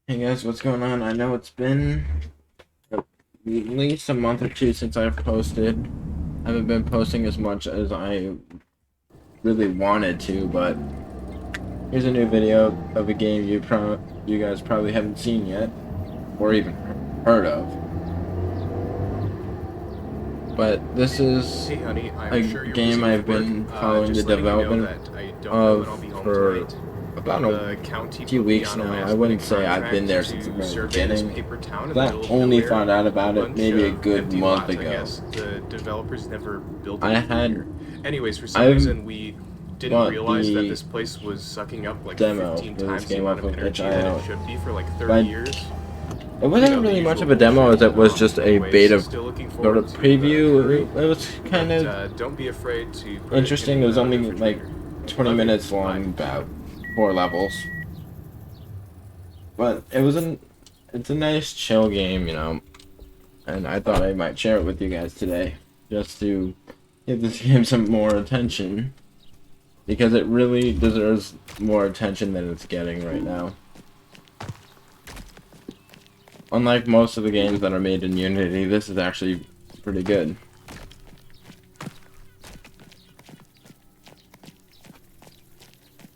Hey guys, what's going on? I know it's been at least a month or two since I've posted. I haven't been posting as much as I really wanted to, but here's a new video of a game you guys probably haven't seen yet, or even heard of. But this is Hey honey, a I'm sure you're game busy with I've work. been following the Just letting you know development that I don't know when of I'll be home for tonight. about a The county few put me weeks on a now. I last minute wouldn't say I've been contract there since the to very survey this beginning. paper town in the I middle of only nowhere. found out about it Bunch maybe a of good empty month lots, I ago. guess. The developers never built I anything had here. Anyways, for some I've reason we didn't bought realize that the this place was sucking up like demo 15 for this times the game amount off of of energy that it itch.io, should be for like 30 but years. it You wasn't know, the really much usual of a demo bullshit. as it was just a Anyways, beta still looking sort forward of to the preview. curry, It was kind but of don't be afraid to put it interesting. It in was the only like refrigerator. 20 Love you. minutes Bye. long, about 4 levels, but it's a nice chill game, and I thought I might share it with you guys today just to give this game some more attention because it really deserves more attention than it's getting right now. Unlike most of the games that are made in Unity, this is actually pretty good.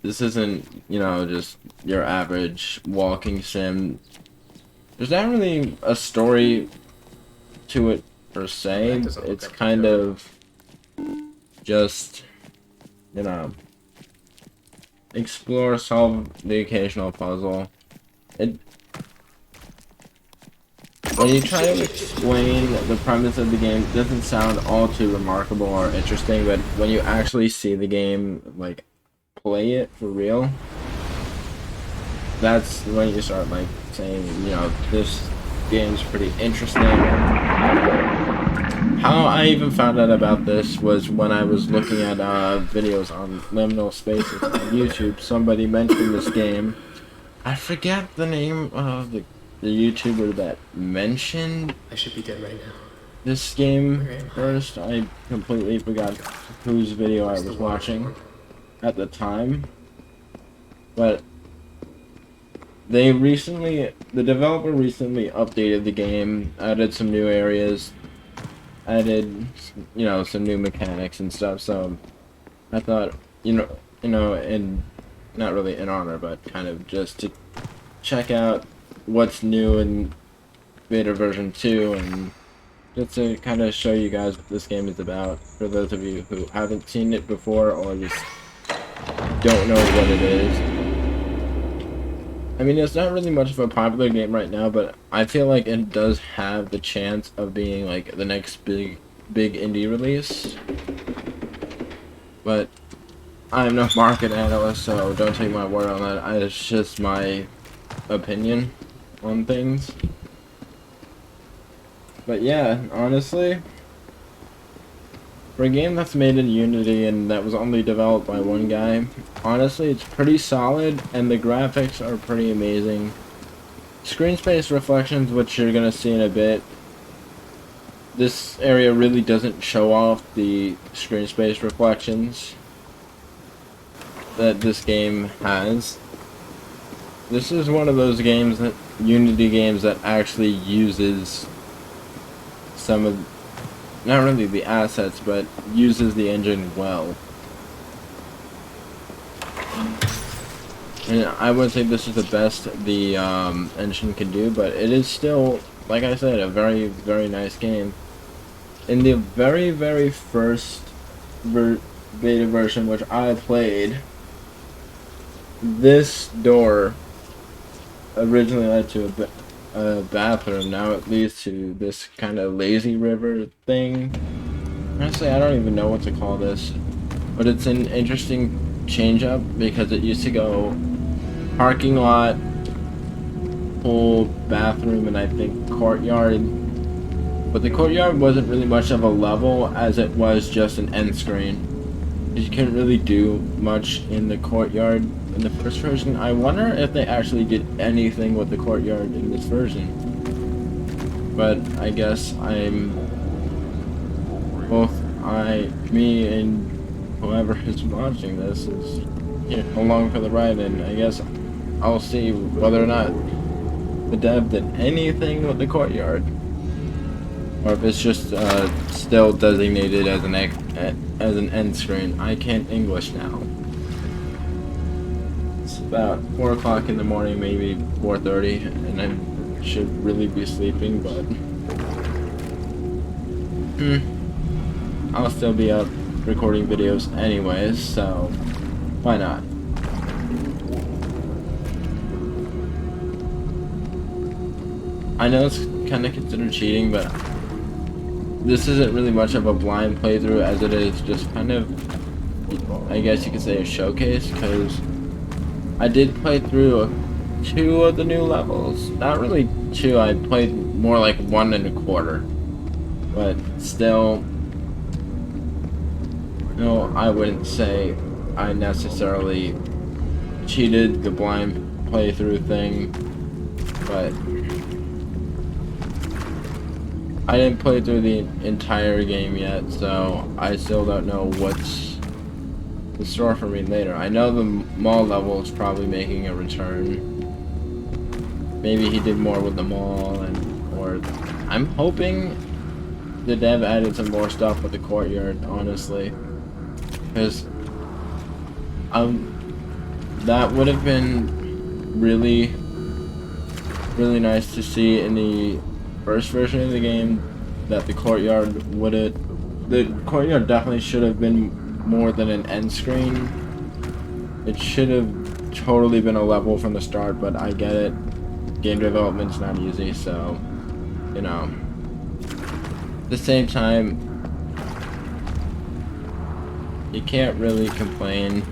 This isn't, just your average walking sim. There's not really a story to it per Oh, that se. doesn't look It's up to kind code. of just, explore, solve the occasional puzzle. It When you try to explain the premise of the game, it doesn't sound all too remarkable or interesting, but when you actually see the game, like, play it for real, that's when you start, like, saying, this game's pretty interesting. How I even found out about this was when I was looking at videos on liminal spaces on YouTube. Somebody mentioned this game. I forget the name of the YouTuber that mentioned I should be dead right now. this game Where am I? first. I completely forgot whose video I Where's the was water watching horn? at the time. But the developer recently updated the game, added some new areas, added, some new mechanics and stuff. So I thought, and not really in honor, but kind of just to check out what's new in beta version 2 and just to kind of show you guys what this game is about for those of you who haven't seen it before or just don't know what it is. I mean, it's not really much of a popular game right now, but I feel like it does have the chance of being like the next big indie release. But I'm no market analyst, so don't take my word on that. It's just my opinion on things. But yeah, honestly, for a game that's made in Unity and that was only developed by one guy, honestly, it's pretty solid and the graphics are pretty amazing. Screen space reflections, which you're gonna see in a bit, this area really doesn't show off the screen space reflections that this game has. This is one of those Unity games that actually uses some of, not really the assets, but uses the engine well. And I would say this is the best the engine can do, but it is still, like I said, a very, very nice game. In the very, very first beta version, which I played, this door originally led to a bathroom. Now it leads to this kind of lazy river thing. Honestly, I don't even know what to call this, but it's an interesting change up because it used to go parking lot, pool, bathroom, and I think courtyard. But the courtyard wasn't really much of a level as it was just an end screen. You couldn't really do much in the courtyard in the first version. I wonder if they actually did anything with the courtyard in this version. But I guess me and whoever is watching this is along for the ride, and I guess I'll see whether or not the dev did anything with the courtyard, or if it's just still designated as an end screen. I can't English now. It's about 4 o'clock in the morning, maybe 4:30, and I should really be sleeping, but I'll still be up recording videos anyways, so why not? I know it's kind of considered cheating, but this isn't really much of a blind playthrough as it is just kind of, I guess you could say, a showcase, because I did play through 2 of the new levels. Not really 2, I played more like 1.25. But still, no, I wouldn't say I necessarily cheated the blind playthrough thing, but I didn't play through the entire game yet, so I still don't know what's in store for me later. I know the mall level is probably making a return. Maybe he did more with the mall, or I'm hoping the dev added some more stuff with the courtyard, honestly, because that would have been really nice to see in the first version of the game. That the courtyard definitely should have been more than an end screen. It should have totally been a level from the start, but I get it. Game development's not easy, so, you know. At the same time, you can't really complain.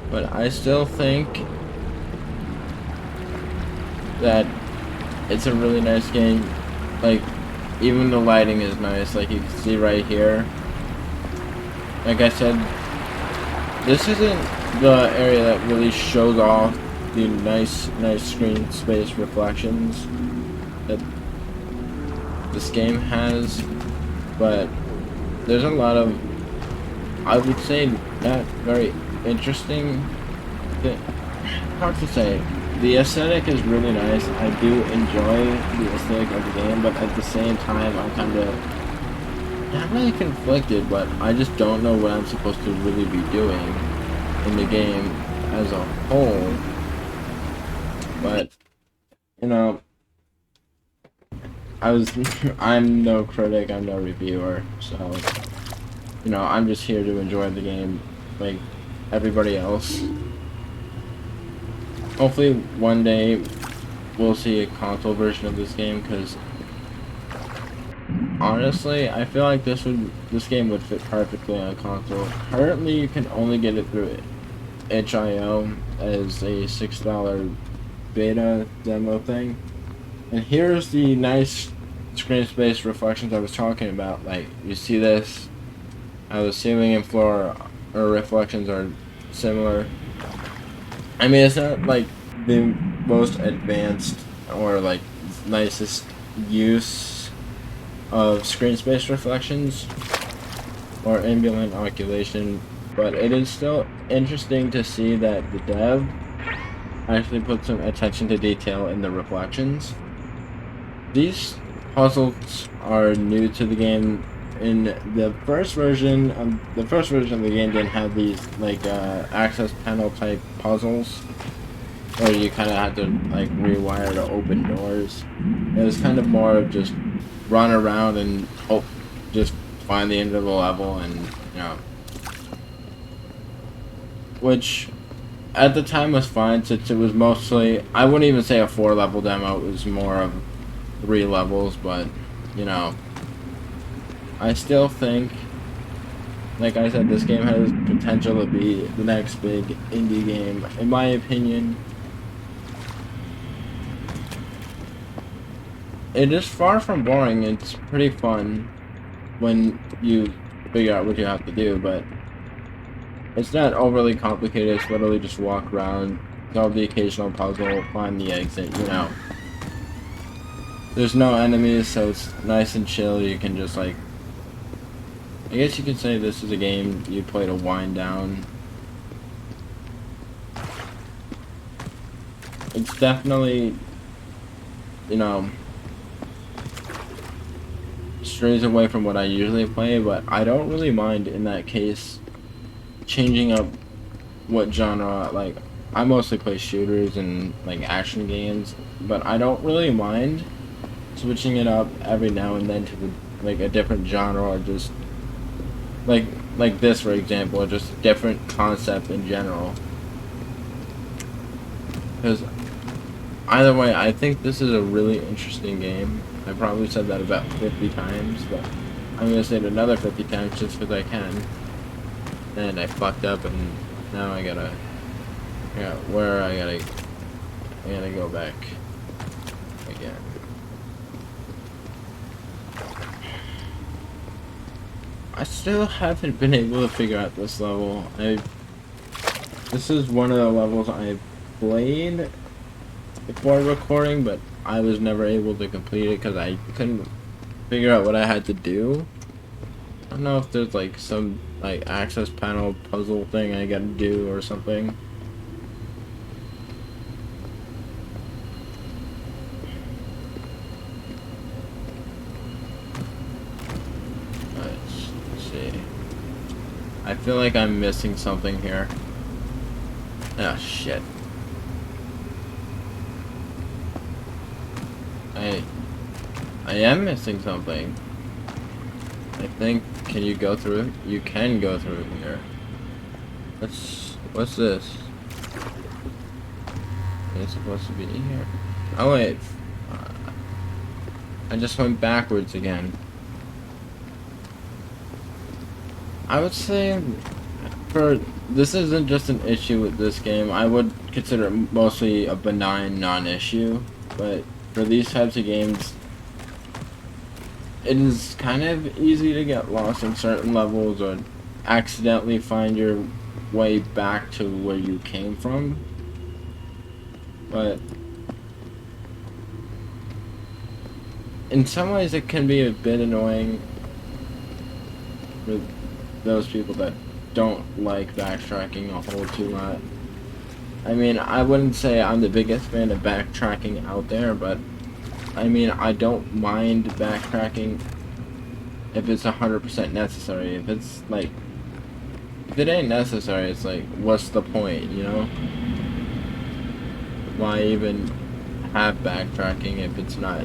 But I still think that it's a really nice game. Like, even the lighting is nice, like you can see right here. Like I said, this isn't the area that really shows off the nice screen space reflections that this game has, but there's a lot of, I would say, not very interesting. Hard to say. The aesthetic is really nice. I do enjoy the aesthetic of the game, but at the same time, I'm kind of not really conflicted, but I just don't know what I'm supposed to really be doing in the game as a whole. But, you know, I'm no critic, I'm no reviewer, so, you know, I'm just here to enjoy the game like everybody else. Hopefully one day we'll see a console version of this game, because honestly, I feel like this game would fit perfectly on console. Currently, you can only get it through itch.io as a $6 beta demo thing. And here's the nice screen space reflections I was talking about. Like, you see this? How the ceiling and floor reflections are similar. I mean, it's not like the most advanced or like nicest use of screen space reflections or ambient oculation, but it is still interesting to see that the dev actually put some attention to detail in the reflections. These puzzles are new to the game. In the first version of the game didn't have these like access panel type puzzles where you kind of had to like rewire to open doors. It was kind of more of just run around and hope, just find the end of the level, and you know, which at the time was fine since it was mostly, I wouldn't even say a 4-level demo, it was more of 3 levels, but you know, I still think, like I said, this game has potential to be the next big indie game, in my opinion. It is far from boring. It's pretty fun when you figure out what you have to do, but it's not overly complicated. It's literally just walk around, solve the occasional puzzle, find the exit, you know. There's no enemies, so it's nice and chill. You can just like, I guess you could say this is a game you play to wind down. it's definitely, you know, strays away from what I usually play, but I don't really mind in that case changing up what genre. Like, I mostly play shooters and like action games, but I don't really mind switching it up every now and then to like a different genre, or just like like this for example, or just a different concept in general. Because either way, I think this is a really interesting game. I probably said that about 50 times, but I'm gonna say it another 50 times just because I can. And I fucked up, and now I gotta, yeah, where I gotta go back again. I still haven't been able to figure out this level. This is one of the levels I played before recording, but I was never able to complete it because I couldn't figure out what I had to do. I don't know if there's like some like access panel puzzle thing I gotta do or something. Let's see. I feel like I'm missing something here. Oh shit. I am missing something. I think, can you go through? You can go through here. What's this? It's supposed to be here. Oh wait. I just went backwards again. I would say this isn't just an issue with this game. I would consider it mostly a benign non-issue, but for these types of games, it is kind of easy to get lost in certain levels or accidentally find your way back to where you came from. But in some ways it can be a bit annoying for those people that don't like backtracking a whole too lot. I mean, I wouldn't say I'm the biggest fan of backtracking out there, but I mean, I don't mind backtracking if it's 100% necessary. If it's like, if it ain't necessary, it's like, what's the point, you know? Why even have backtracking if it's not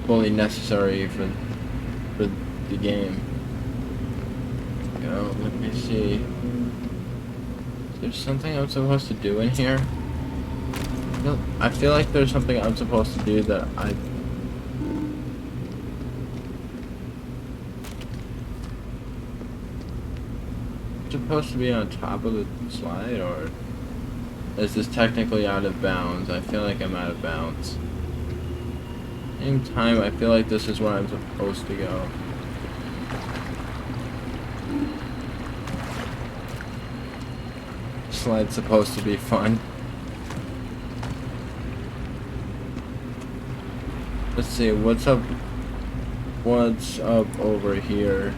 fully necessary for the game? You know, let me see. Is there something I'm supposed to do in here? I feel like there's something I'm supposed to do that I'm supposed to be on top of the slide, or is this technically out of bounds? I feel like I'm out of bounds. Same time, I feel like this is where I'm supposed to go. Slide's supposed to be fun. Let's see, what's up over here?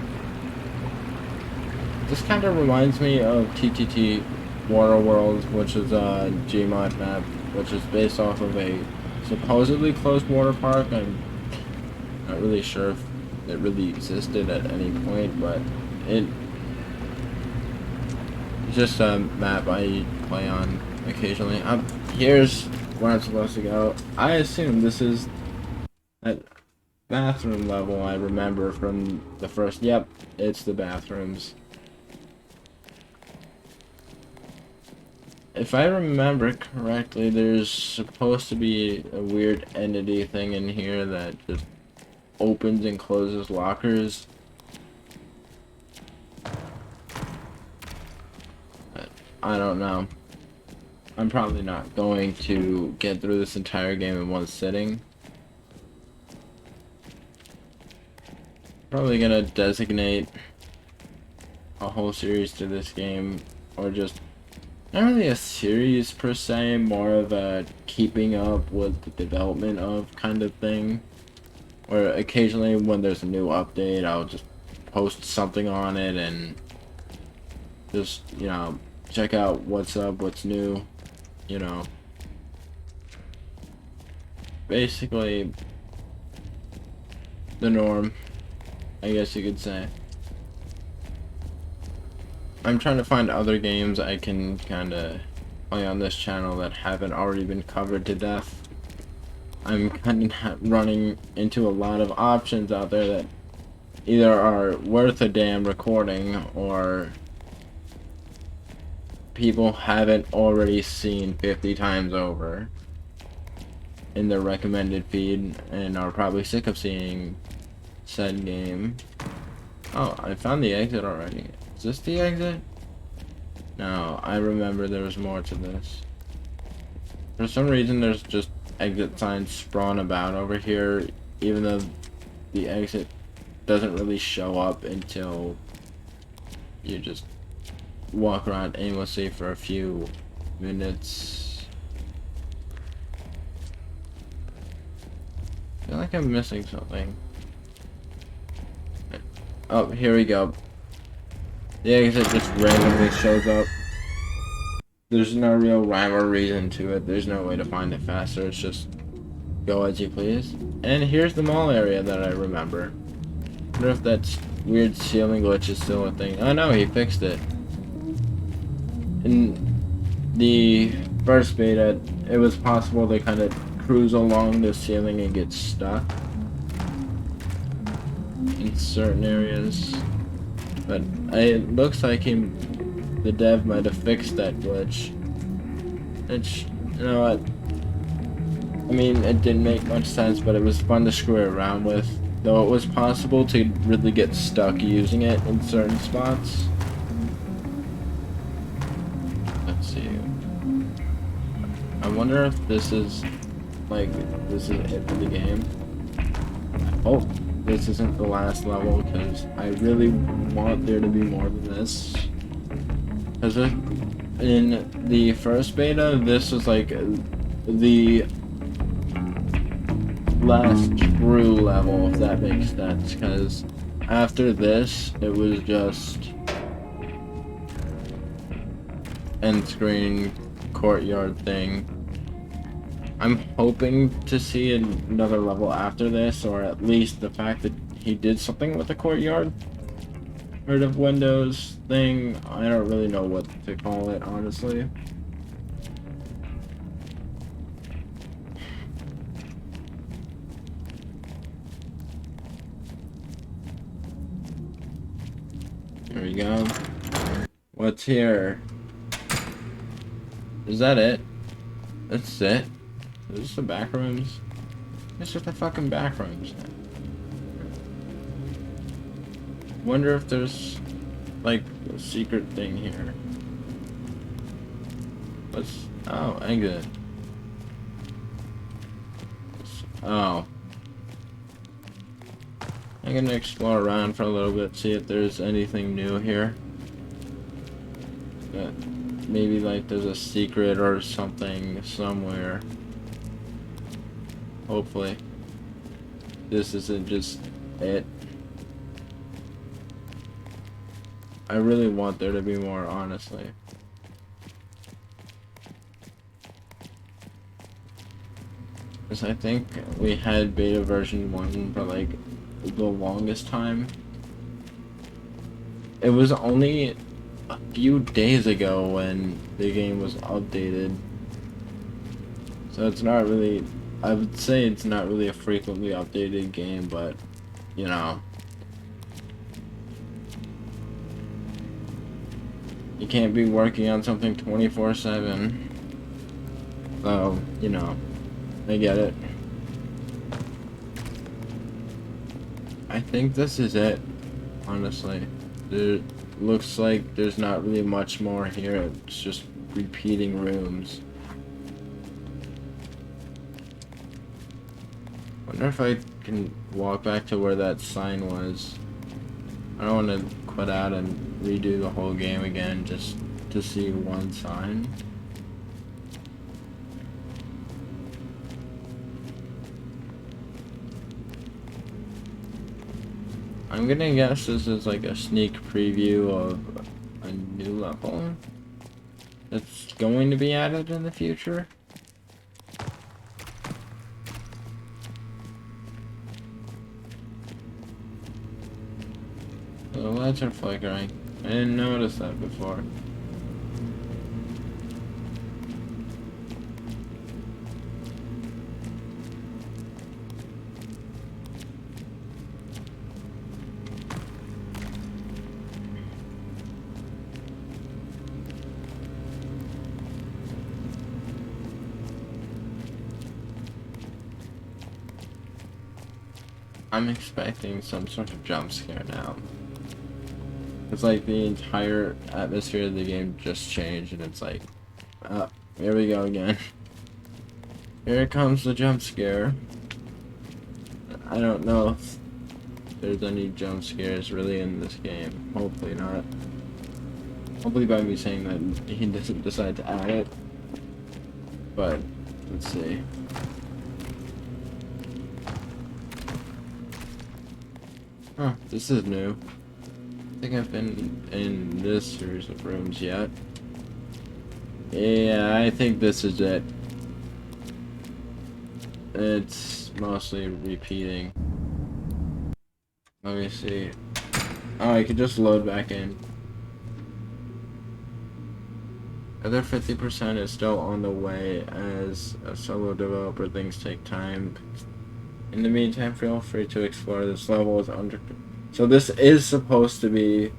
This kind of reminds me of TTT Water World, which is a Gmod map, which is based off of a supposedly closed water park. I'm not really sure if it really existed at any point, but it's just a map I play on occasionally. Here's where I'm supposed to go. I assume this is that bathroom level I remember from the first. Yep, it's the bathrooms. If I remember correctly, there's supposed to be a weird entity thing in here that just opens and closes lockers. But I don't know. I'm probably not going to get through this entire game in one sitting. Probably gonna designate a whole series to this game, or just not really a series per se, more of a keeping up with the development of kind of thing. Or occasionally when there's a new update, I'll just post something on it and just, you know, check out what's up, what's new, you know. basically the norm, I guess you could say. I'm trying to find other games I can kind of play on this channel that haven't already been covered to death. I'm kind of running into a lot of options out there that either are worth a damn recording or people haven't already seen 50 times over in their recommended feed and are probably sick of seeing said game. Oh, I found the exit already. Is this the exit? No, I remember there was more to this. For some reason there's just exit signs sprawn about over here, even though the exit doesn't really show up until you just walk around aimlessly for a few minutes. I feel like I'm missing something. Oh, here we go. The exit just randomly shows up. There's no real rhyme or reason to it. There's no way to find it faster. It's just go as you please. And here's the mall area that I remember. I wonder if that weird ceiling glitch is still a thing. Oh no, he fixed it. In the first beta, it was possible to kind of cruise along the ceiling and get stuck in certain areas. But it looks like the dev might have fixed that glitch. Which, you know what? I mean, it didn't make much sense, but it was fun to screw around with. Though it was possible to really get stuck using it in certain spots. Let's see. I wonder if this is, this is it for the game. Oh, this isn't the last level, because I really want there to be more than this. Because in the first beta, this was like the last true level, if that makes sense, because after this, it was just end screen courtyard thing. I'm hoping to see another level after this, or at least the fact that he did something with the courtyard rid of windows thing. I don't really know what to call it, honestly. There we go. What's here? Is that it? That's it? Is this the back rooms? It's just the fucking back rooms. Wonder if there's like a secret thing here. Let's. Oh, exit. Oh. I'm gonna explore around for a little bit, see if there's anything new here. Maybe like there's a secret or something somewhere. Hopefully. This isn't just it. I really want there to be more, honestly. Because I think we had beta version 1 for like the longest time. It was only a few days ago when the game was updated. So it's not really, I would say it's not really a frequently updated game, but you know. You can't be working on something 24/7. So, you know, I get it. I think this is it, honestly. There looks like there's not really much more here. It's just repeating rooms. Wonder if I can walk back to where that sign was. I don't want to quit out and redo the whole game again just to see one sign. I'm gonna guess this is like a sneak preview of a new level that's going to be added in the future. lights are flickering. I didn't notice that before. I'm expecting some sort of jump scare now. It's like the entire atmosphere of the game just changed, and it's like, oh, here we go again. Here comes the jump scare. I don't know if there's any jump scares really in this game. Hopefully not. Hopefully by me saying that he doesn't decide to add it. But, let's see. Huh, this is new. I think I've been in this series of rooms yet. Yeah, I think this is it. It's mostly repeating. Let me see. Oh, I could just load back in. Other 50% is still on the way. As a solo developer, things take time. In the meantime, feel free to explore this level with under. So this is supposed to be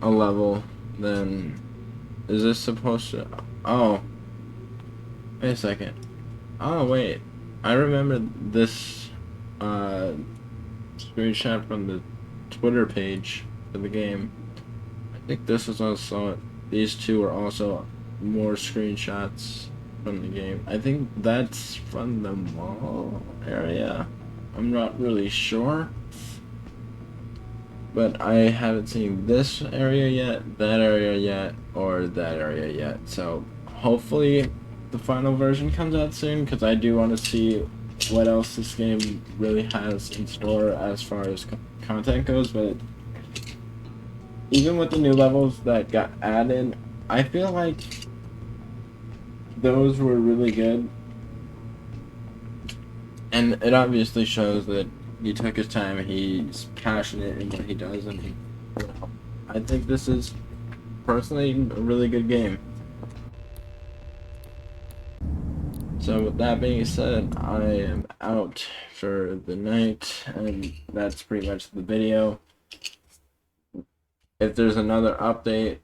a level. Then is this supposed to? Oh, wait a second. Oh wait, I remember this screenshot from the Twitter page for the game. I think this is also. These two are also more screenshots from the game. I think that's from the mall area. I'm not really sure. But I haven't seen this area yet, that area yet, or that area yet. So hopefully the final version comes out soon, because I do want to see what else this game really has in store as far as content goes. But even with the new levels that got added, I feel like those were really good, and it obviously shows that he took his time, he's passionate in what he does, and I think this is personally a really good game. So with that being said, I am out for the night, and that's pretty much the video. If there's another update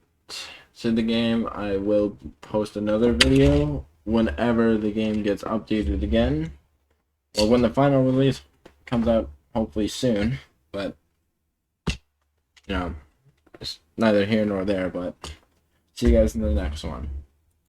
to the game, I will post another video whenever the game gets updated again, or when the final release comes out, hopefully soon. But you know, it's neither here nor there. But see you guys in the next one.